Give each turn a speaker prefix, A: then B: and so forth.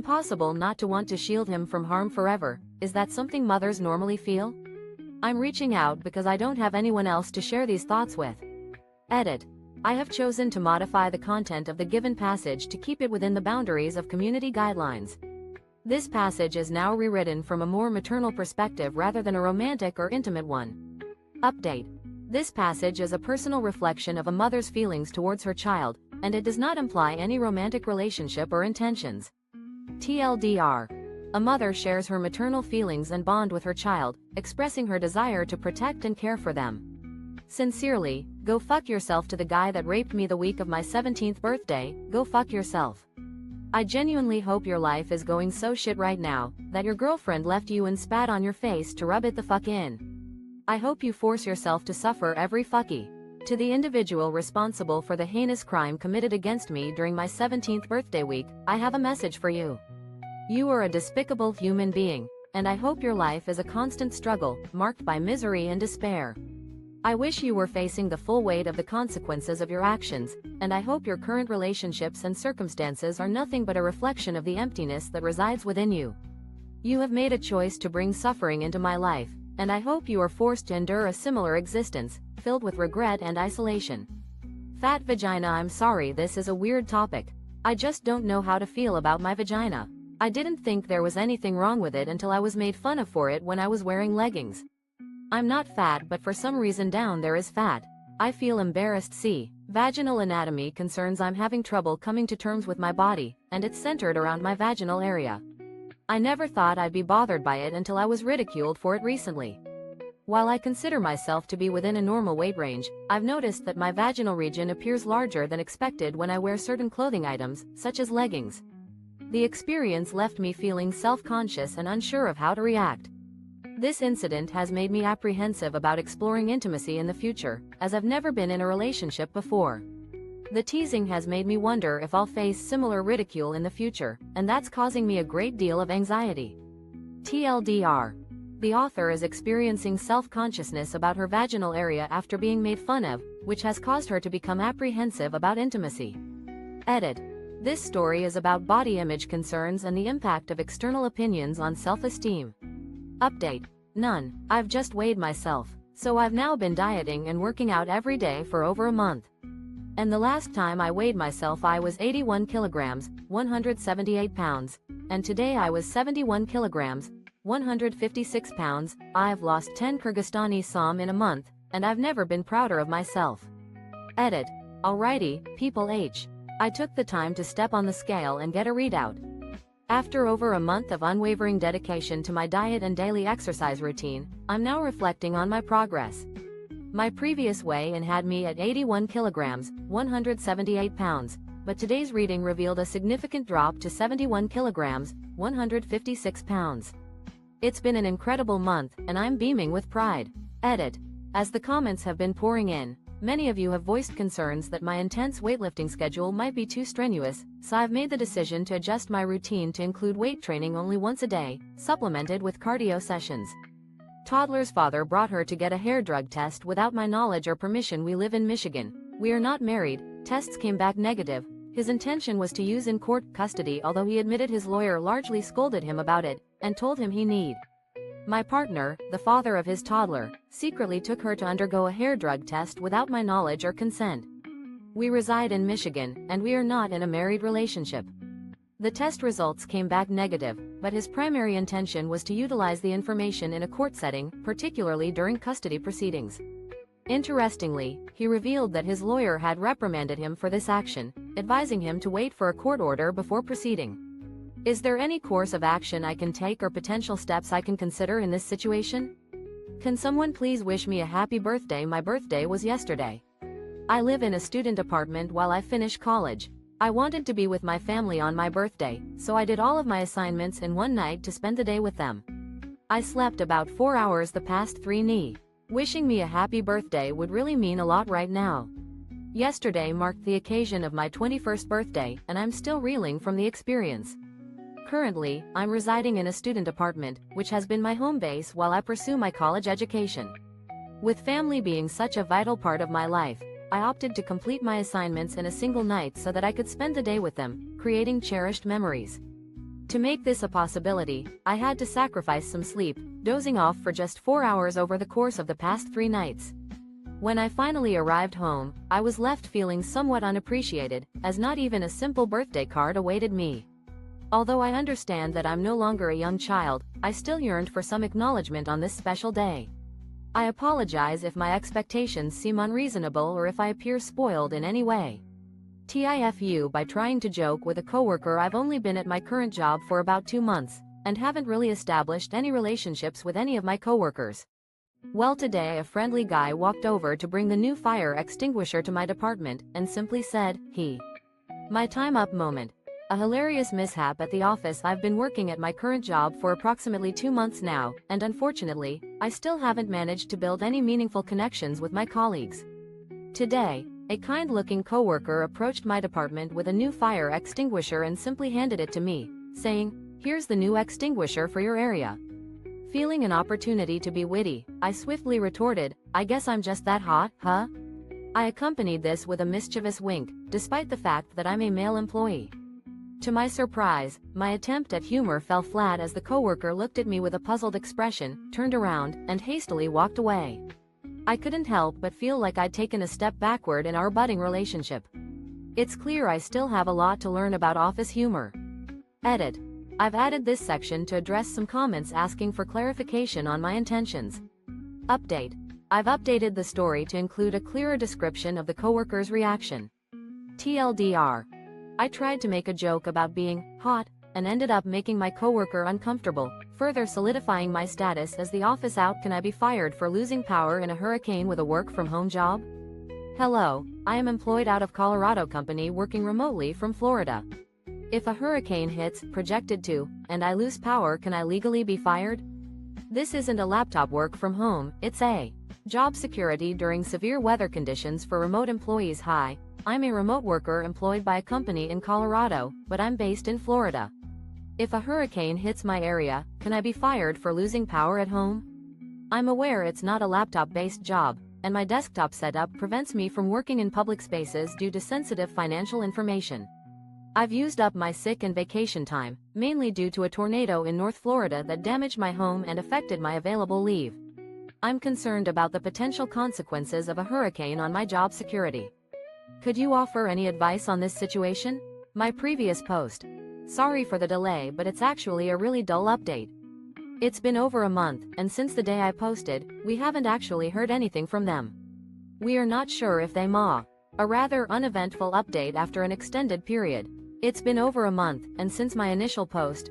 A: Impossible not to want to shield him from harm forever. Is that something mothers normally feel? I'm reaching out because I don't have anyone else to share these thoughts with. Edit. I have chosen to modify the content of the given passage to keep it within the boundaries of community guidelines. This passage is now rewritten from a more maternal perspective rather than a romantic or intimate one. Update. This passage is a personal reflection of a mother's feelings towards her child, and it does not imply any romantic relationship or intentions. TLDR. A mother shares her maternal feelings and bond with her child, expressing her desire to protect and care for them. Sincerely, go fuck yourself to the guy that raped me the week of my 17th birthday, go fuck yourself. I genuinely hope your life is going so shit right now, that your girlfriend left you and spat on your face to rub it the fuck in. I hope you force yourself to suffer every fucky. To the individual responsible for the heinous crime committed against me during my 17th birthday week, I have a message for you. You are a despicable human being, and I hope your life is a constant struggle, marked by misery and despair. I wish you were facing the full weight of the consequences of your actions, and I hope your current relationships and circumstances are nothing but a reflection of the emptiness that resides within you. You have made a choice to bring suffering into my life, and I hope you are forced to endure a similar existence, filled with regret and isolation. Fat vagina. I'm sorry, this is a weird topic. I just don't know how to feel about my vagina. I didn't think there was anything wrong with it until I was made fun of for it when I was wearing leggings. I'm not fat, but for some reason down there is fat. I feel embarrassed. See, vaginal anatomy concerns. I'm having trouble coming to terms with my body, and it's centered around my vaginal area. I never thought I'd be bothered by it until I was ridiculed for it recently. While I consider myself to be within a normal weight range, I've noticed that my vaginal region appears larger than expected when I wear certain clothing items, such as leggings. The experience left me feeling self-conscious and unsure of how to react. This incident has made me apprehensive about exploring intimacy in the future, as I've never been in a relationship before. The teasing has made me wonder if I'll face similar ridicule in the future, and that's causing me a great deal of anxiety. TLDR. The author is experiencing self-consciousness about her vaginal area after being made fun of, which has caused her to become apprehensive about intimacy. Edit. This story is about body image concerns and the impact of external opinions on self-esteem. Update. None. I've just weighed myself, so I've now been dieting and working out every day for over a month. And the last time I weighed myself I was 81 kilograms, 178 pounds, and today I was 71 kilograms, 156 pounds. I've lost 10 Kyrgyzstani som in a month, and I've never been prouder of myself. Edit. Alrighty, people H. I took the time to step on the scale and get a readout. After over a month of unwavering dedication to my diet and daily exercise routine, I'm now reflecting on my progress. My previous weigh-in had me at 81 kilograms, 178 pounds, but today's reading revealed a significant drop to 71 kilograms, 156 pounds. It's been an incredible month, and I'm beaming with pride. Edit. As the comments have been pouring in, many of you have voiced concerns that my intense weightlifting schedule might be too strenuous, so I've made the decision to adjust my routine to include weight training only once a day, supplemented with cardio sessions. Toddler's father brought her to get a hair drug test without my knowledge or permission. We live in Michigan. We are not married. Tests came back negative. His intention was to use in court custody, although he admitted his lawyer largely scolded him about it, and told him he need. My partner, the father of his toddler, secretly took her to undergo a hair drug test without my knowledge or consent. We reside in Michigan, and we are not in a married relationship. The test results came back negative, but his primary intention was to utilize the information in a court setting, particularly during custody proceedings. Interestingly, he revealed that his lawyer had reprimanded him for this action, advising him to wait for a court order before proceeding. Is there any course of action I can take or potential steps I can consider in this situation? Can someone please wish me a happy birthday? My birthday was yesterday. I live in a student apartment while I finish college. I wanted to be with my family on my birthday, so I did all of my assignments in one night to spend the day with them. I slept about 4 hours the past 3 Wishing me a happy birthday would really mean a lot right now. Yesterday marked the occasion of my 21st birthday, and I'm still reeling from the experience. Currently, I'm residing in a student apartment, which has been my home base while I pursue my college education. With family being such a vital part of my life, I opted to complete my assignments in a single night so that I could spend the day with them, creating cherished memories. To make this a possibility, I had to sacrifice some sleep, dozing off for just 4 hours over the course of the past 3 nights. When I finally arrived home, I was left feeling somewhat unappreciated, as not even a simple birthday card awaited me. Although I understand that I'm no longer a young child, I still yearned for some acknowledgement on this special day. I apologize if my expectations seem unreasonable or if I appear spoiled in any way. TIFU by trying to joke with a coworker. I've only been at my current job for about 2 months, and haven't really established any relationships with any of my coworkers. Well, today a friendly guy walked over to bring the new fire extinguisher to my department, and simply said, My time up moment. A hilarious mishap at the office. I've been working at my current job for approximately 2 months now, and unfortunately, I still haven't managed to build any meaningful connections with my colleagues. Today, a kind-looking coworker approached my department with a new fire extinguisher and simply handed it to me, saying, "Here's the new extinguisher for your area." Feeling an opportunity to be witty, I swiftly retorted, "I guess I'm just that hot, huh?" I accompanied this with a mischievous wink, despite the fact that I'm a male employee. To my surprise, my attempt at humor fell flat as the coworker looked at me with a puzzled expression, turned around, and hastily walked away. I couldn't help but feel like I'd taken a step backward in our budding relationship. It's clear I still have a lot to learn about office humor. Edit. I've added this section to address some comments asking for clarification on my intentions. Update. I've updated the story to include a clearer description of the coworker's reaction. TLDR. I tried to make a joke about being hot and ended up making my coworker uncomfortable, further solidifying my status as the office out. Can I be fired for losing power in a hurricane with a work-from-home job? Hello, I am employed out of Colorado company working remotely from Florida. If a hurricane hits, projected to, and I lose power, can I legally be fired? This isn't a laptop work from home, it's a job security during severe weather conditions for remote employees. Hi, I'm a remote worker employed by a company in Colorado, but I'm based in Florida. If a hurricane hits my area, can I be fired for losing power at home? I'm aware it's not a laptop-based job, and my desktop setup prevents me from working in public spaces due to sensitive financial information. I've used up my sick and vacation time, mainly due to a tornado in North Florida that damaged my home and affected my available leave. I'm concerned about the potential consequences of a hurricane on my job security. Could you offer any advice on this situation? My previous post. Sorry for the delay, but it's actually a really dull update. It's been over a month, and since the day I posted, we haven't actually heard anything from them. We are not sure if they ma. A rather uneventful update after an extended period. It's been over a month, and since my initial post,